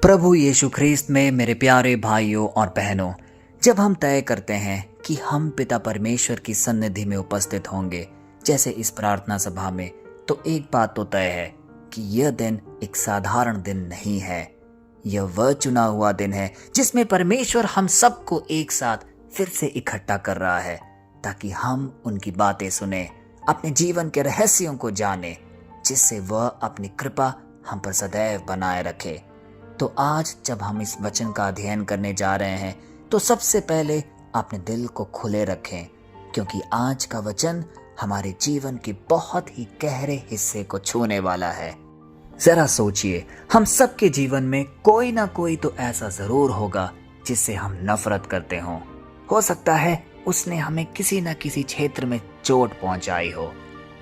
प्रभु यीशु ख्रीस्त में मेरे प्यारे भाइयों और बहनों, जब हम तय करते हैं कि हम पिता परमेश्वर की सन्निधि में उपस्थित होंगे, जैसे इस प्रार्थना सभा में, तो एक बात तो तय है कि यह दिन एक साधारण दिन नहीं है। यह वह चुना हुआ दिन है जिसमें परमेश्वर हम सबको एक साथ फिर से इकट्ठा कर रहा है, ताकि हम उनकी बातें सुने, अपने जीवन के रहस्यों को जाने, जिससे वह अपनी कृपा हम पर सदैव बनाए रखे। तो आज जब हम इस वचन का अध्ययन करने जा रहे हैं, तो सबसे पहले अपने दिल को खुले रखें, क्योंकि आज का वचन हमारे जीवन के बहुत ही गहरे हिस्से को छूने वाला है। जरा सोचिए, हम सबके जीवन में कोई ना कोई तो ऐसा जरूर होगा जिससे हम नफरत करते हों। हो सकता है उसने हमें किसी न किसी क्षेत्र में चोट पहुंचाई हो,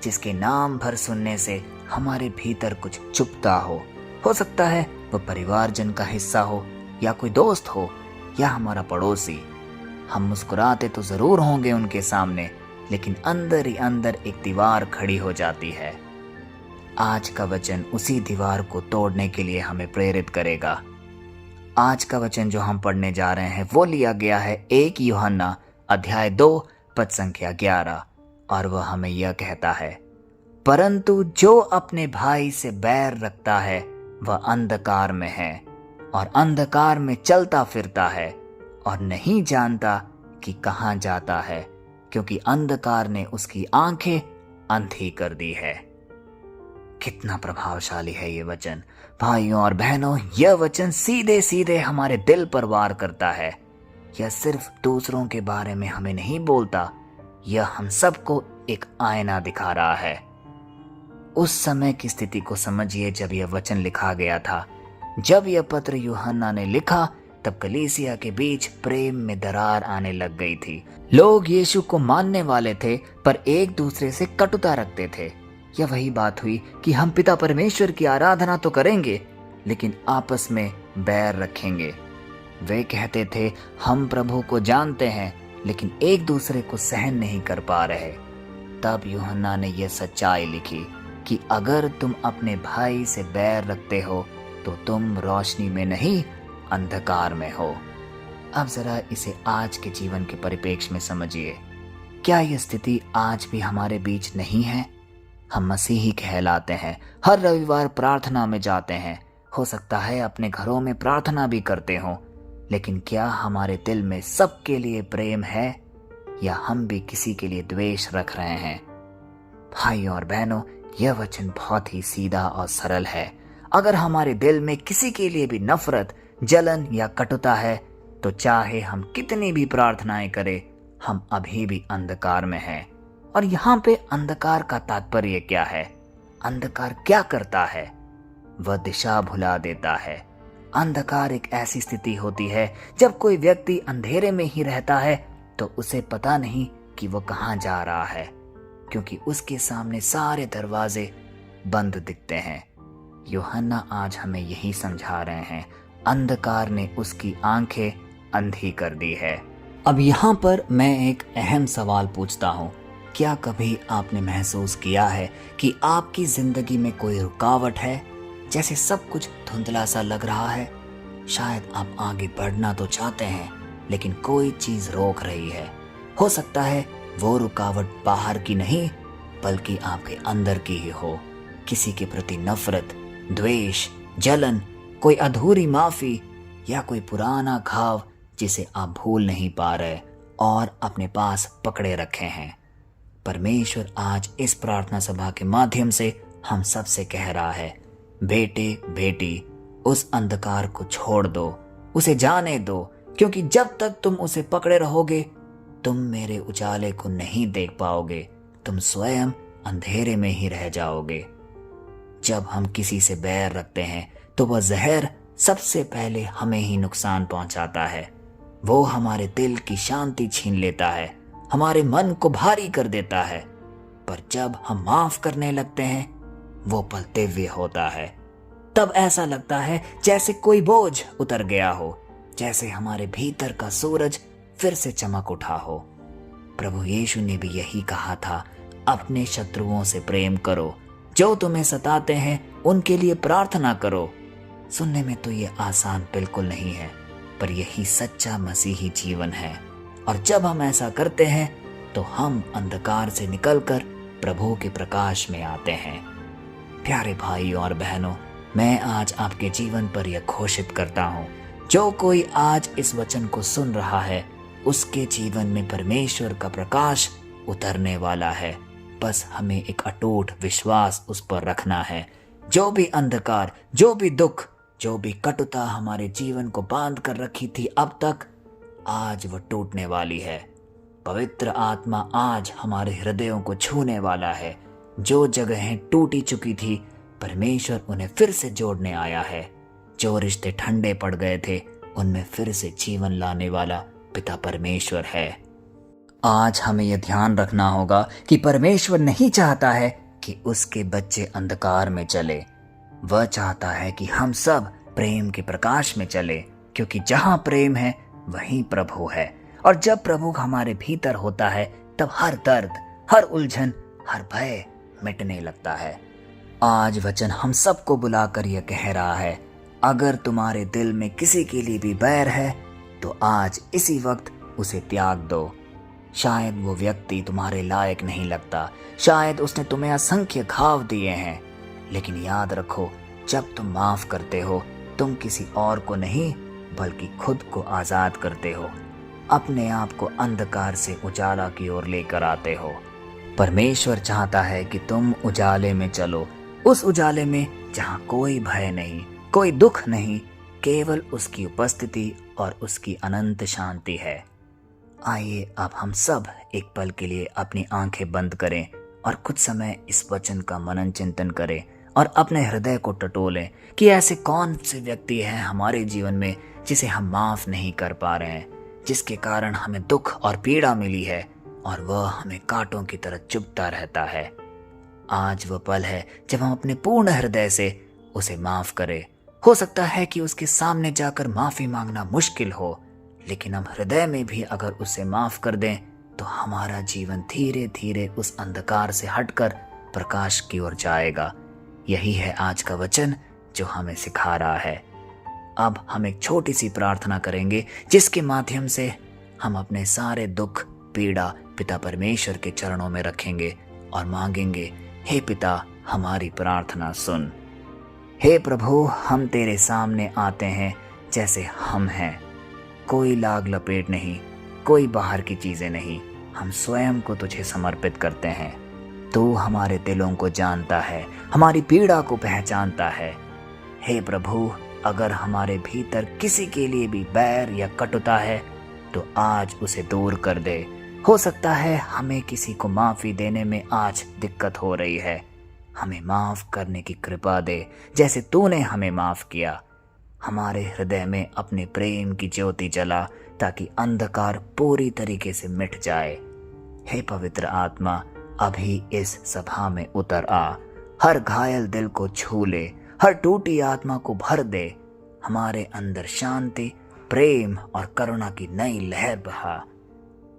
जिसके नाम भर सुनने से हमारे भीतर कुछ चुभता हो सकता है वह परिवारजन का हिस्सा हो, या कोई दोस्त हो, या हमारा पड़ोसी। हम मुस्कुराते तो जरूर होंगे उनके सामने, लेकिन अंदर ही अंदर एक दीवार खड़ी हो जाती है। आज का वचन उसी दीवार को तोड़ने के लिए हमें प्रेरित करेगा। आज का वचन जो हम पढ़ने जा रहे हैं वो लिया गया है 1 यूहन्ना अध्याय 2 पद संख्या 11, और वह हमें यह कहता है, परंतु जो अपने भाई से बैर रखता है वह अंधकार में है और अंधकार में चलता फिरता है और नहीं जानता कि कहाँ जाता है, क्योंकि अंधकार ने उसकी आंखें अंधी कर दी है। कितना प्रभावशाली है ये वचन। भाइयों और बहनों, यह वचन सीधे सीधे हमारे दिल पर वार करता है। यह सिर्फ दूसरों के बारे में हमें नहीं बोलता, यह हम सबको एक आईना दिखा रहा है। उस समय की स्थिति को समझिए जब यह वचन लिखा गया था। जब यह पत्र यूहन्ना ने लिखा, तब कलीसिया के बीच प्रेम में दरार आने लग गई थी। लोग यीशु को मानने वाले थे, पर एक दूसरे से कटुता रखते थे। यह वही बात हुई कि हम पिता परमेश्वर की आराधना तो करेंगे, लेकिन आपस में बैर रखेंगे। वे कहते थे, हम प्रभु को जानते हैं, लेकिन एक दूसरे को सहन नहीं कर पा रहे। तब यूहन्ना ने यह सच्चाई लिखी कि अगर तुम अपने भाई से बैर रखते हो तो तुम रोशनी में नहीं, अंधकार में हो। अब जरा इसे आज के जीवन के परिप्रेक्ष्य में समझिए। क्या यह स्थिति आज भी हमारे बीच नहीं है? हम मसीही कहलाते हैं, हर रविवार प्रार्थना में जाते हैं, हो सकता है अपने घरों में प्रार्थना भी करते हो, लेकिन क्या हमारे दिल में सबके लिए प्रेम है, या हम भी किसी के लिए द्वेष रख रहे हैं? भाइयों और बहनों, यह वचन बहुत ही सीधा और सरल है। अगर हमारे दिल में किसी के लिए भी नफरत, जलन या कटुता है, तो चाहे हम कितनी भी प्रार्थनाएं करें, हम अभी भी अंधकार में हैं। और यहाँ पे अंधकार का तात्पर्य क्या है? अंधकार क्या करता है? वह दिशा भुला देता है। अंधकार एक ऐसी स्थिति होती है जब कोई व्यक्ति अंधेरे में ही रहता है, तो उसे पता नहीं कि वह कहाँ जा रहा है, क्योंकि उसके सामने सारे दरवाजे बंद दिखते हैं। यूहन्ना आज हमें यही समझा रहे हैं, अंधकार ने उसकी आंखें अंधी कर दी है। अब यहाँ पर मैं एक अहम सवाल पूछता हूँ, क्या कभी आपने महसूस किया है कि आपकी जिंदगी में कोई रुकावट है? जैसे सब कुछ धुंधला सा लग रहा है। शायद आप आगे बढ़ना तो चाहते हैं, लेकिन कोई चीज रोक रही है। हो सकता है वो रुकावट बाहर की नहीं, बल्कि आपके अंदर की ही हो। किसी के प्रति नफरत, द्वेष, जलन, कोई अधूरी माफी, या कोई पुराना घाव जिसे आप भूल नहीं पा रहे और अपने पास पकड़े रखे हैं। परमेश्वर आज इस प्रार्थना सभा के माध्यम से हम सबसे कह रहा है, बेटे बेटी, उस अंधकार को छोड़ दो, उसे जाने दो, क्योंकि जब तक तुम उसे पकड़े रहोगे, तुम मेरे उजाले को नहीं देख पाओगे, तुम स्वयं अंधेरे में ही रह जाओगे। जब हम किसी से बैर रखते हैं, तो वह जहर सबसे पहले हमें ही नुकसान पहुंचाता है। वो हमारे दिल की शांति छीन लेता है, हमारे मन को भारी कर देता है। पर जब हम माफ करने लगते हैं, वो पल दिव्य होता है। तब ऐसा लगता है जैसे कोई बोझ उतर गया हो, जैसे हमारे भीतर का सूरज फिर से चमक उठा हो। प्रभु यीशु ने भी यही कहा था, अपने शत्रुओं से प्रेम करो, जो तुम्हें सताते हैं उनके लिए प्रार्थना करो। सुनने में तो ये आसान बिल्कुल नहीं है, पर यही सच्चा मसीही जीवन है। और जब हम ऐसा करते हैं तो हम अंधकार से निकलकर प्रभु के प्रकाश में आते हैं। प्यारे भाइयों और बहनों, मैं आज आपके जीवन पर यह घोषित करता हूँ, जो कोई आज इस वचन को सुन रहा है उसके जीवन में परमेश्वर का प्रकाश उतरने वाला है। बस हमें एक अटूट विश्वास उस पर रखना है। जो भी अंधकार, जो भी दुख, जो भी कटुता हमारे जीवन को बांध कर रखी थी अब तक, आज वह टूटने वाली है। पवित्र आत्मा आज हमारे हृदयों को छूने वाला है। जो जगहें टूटी चुकी थी, परमेश्वर उन्हें फिर से जोड़ने आया है। जो रिश्ते ठंडे पड़ गए थे, उनमें फिर से जीवन लाने वाला पिता परमेश्वर है। आज हमें यह ध्यान रखना होगा कि परमेश्वर नहीं चाहता है कि उसके बच्चे अंधकार में चले। वह चाहता है कि हम सब प्रेम के प्रकाश में चले, क्योंकि जहां प्रेम है वहीं प्रभु है। और जब प्रभु हमारे भीतर होता है, तब हर दर्द, हर उलझन, हर भय मिटने लगता है। आज वचन हम सबको बुलाकर यह कह रहा है, अगर तुम्हारे दिल में किसी के लिए भी बैर है तो आज इसी वक्त उसे त्याग दो। शायद वो व्यक्ति तुम्हारे लायक नहीं लगता, शायद उसने तुम्हें असंख्य घाव दिए हैं, लेकिन याद रखो, जब तुम माफ करते हो, तुम किसी और को नहीं बल्कि खुद को आजाद करते हो। अपने आप को अंधकार से उजाला की ओर लेकर आते हो। परमेश्वर चाहता है कि तुम उजाले में चलो, उस उजाले में जहां कोई भय नहीं, कोई दुख नहीं, केवल उसकी उपस्थिति और उसकी अनंत शांति है। आइए अब हम सब एक पल के लिए अपनी आंखें बंद करें और कुछ समय इस वचन का मनन चिंतन करें और अपने हृदय को टटोलें कि ऐसे कौन से व्यक्ति हैं हमारे जीवन में जिसे हम माफ नहीं कर पा रहे हैं, जिसके कारण हमें दुख और पीड़ा मिली है और वह हमें कांटों की तरह चुभता रहता है। आज वह पल है जब हम अपने पूर्ण हृदय से उसे माफ करें। हो सकता है कि उसके सामने जाकर माफी मांगना मुश्किल हो, लेकिन हम हृदय में भी अगर उसे माफ कर दें तो हमारा जीवन धीरे धीरे उस अंधकार से हटकर प्रकाश की ओर जाएगा। यही है आज का वचन जो हमें सिखा रहा है। अब हम एक छोटी सी प्रार्थना करेंगे, जिसके माध्यम से हम अपने सारे दुख, पीड़ा पिता परमेश्वर के चरणों में रखेंगे और मांगेंगे, हे पिता, हमारी प्रार्थना सुन। हे प्रभु, हम तेरे सामने आते हैं जैसे हम हैं। कोई लाग लपेट नहीं, कोई बाहर की चीजें नहीं, हम स्वयं को तुझे समर्पित करते हैं। तू हमारे दिलों को जानता है, हमारी पीड़ा को पहचानता है। हे प्रभु, अगर हमारे भीतर किसी के लिए भी बैर या कटुता है तो आज उसे दूर कर दे। हो सकता है हमें किसी को माफी देने में आज दिक्कत हो रही है। हमें माफ करने की कृपा दे, जैसे तूने हमें माफ किया। हमारे हृदय में अपने प्रेम की ज्योति जला, ताकि अंधकार पूरी तरीके से मिट जाए। हे पवित्र आत्मा, अभी इस सभा में उतर आ, हर घायल दिल को छू ले, हर टूटी आत्मा को भर दे। हमारे अंदर शांति, प्रेम और करुणा की नई लहर बहा।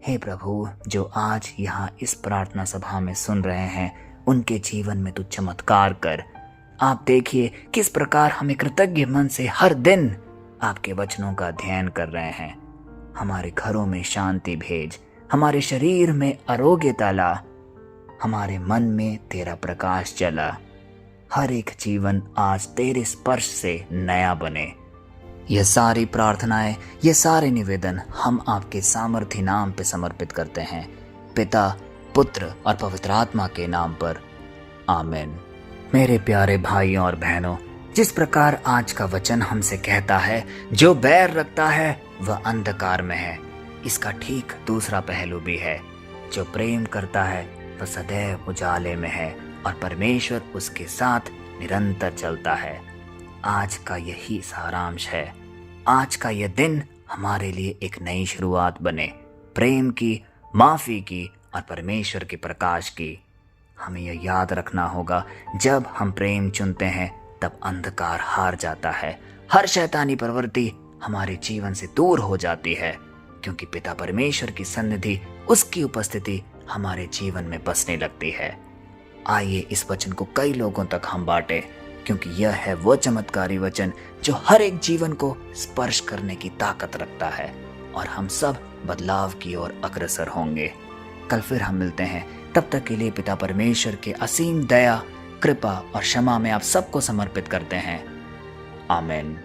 हे प्रभु, जो आज यहाँ इस प्रार्थना सभा में सुन रहे हैं, उनके जीवन में तू चमत्कार कर। आप देखिए किस प्रकार हमें कृतज्ञ मन से हर दिन आपके वचनों का अध्ययन कर रहे हैं। हमारे घरों में शांति भेज, हमारे शरीर में आरोग्यता ला, हमारे मन में तेरा प्रकाश जला। हर एक जीवन आज तेरे स्पर्श से नया बने। यह सारी प्रार्थनाएं, ये सारे निवेदन हम आपके सामर्थी नाम पे समर्पित करते हैं, पिता, पुत्र और पवित्र आत्मा के नाम पर। आमीन। मेरे प्यारे भाइयों और बहनों, जिस प्रकार आज का वचन हमसे कहता है, जो बैर रखता है वह अंधकार में है, इसका ठीक दूसरा पहलू भी है। जो प्रेम करता है वह सदैव उजाले में है और परमेश्वर उसके साथ निरंतर चलता है। आज का यही सारांश है। आज का यह दिन हमारे लिए एक नई शुरुआत बने, प्रेम की, माफी की और परमेश्वर के प्रकाश की। हमें यह याद रखना होगा, जब हम प्रेम चुनते हैं तब अंधकार हार जाता है, हर शैतानी प्रवृत्ति हमारे जीवन से दूर हो जाती है, क्योंकि पिता परमेश्वर की सन्निधि, उसकी उपस्थिति हमारे जीवन में बसने लगती है। आइए इस वचन को कई लोगों तक हम बांटें, क्योंकि यह है वो चमत्कारी वचन जो हर एक जीवन को स्पर्श करने की ताकत रखता है और हम सब बदलाव की ओर अग्रसर होंगे। कल फिर हम मिलते हैं, तब तक के लिए पिता परमेश्वर के असीम दया, कृपा और क्षमा में आप सबको समर्पित करते हैं। आमीन।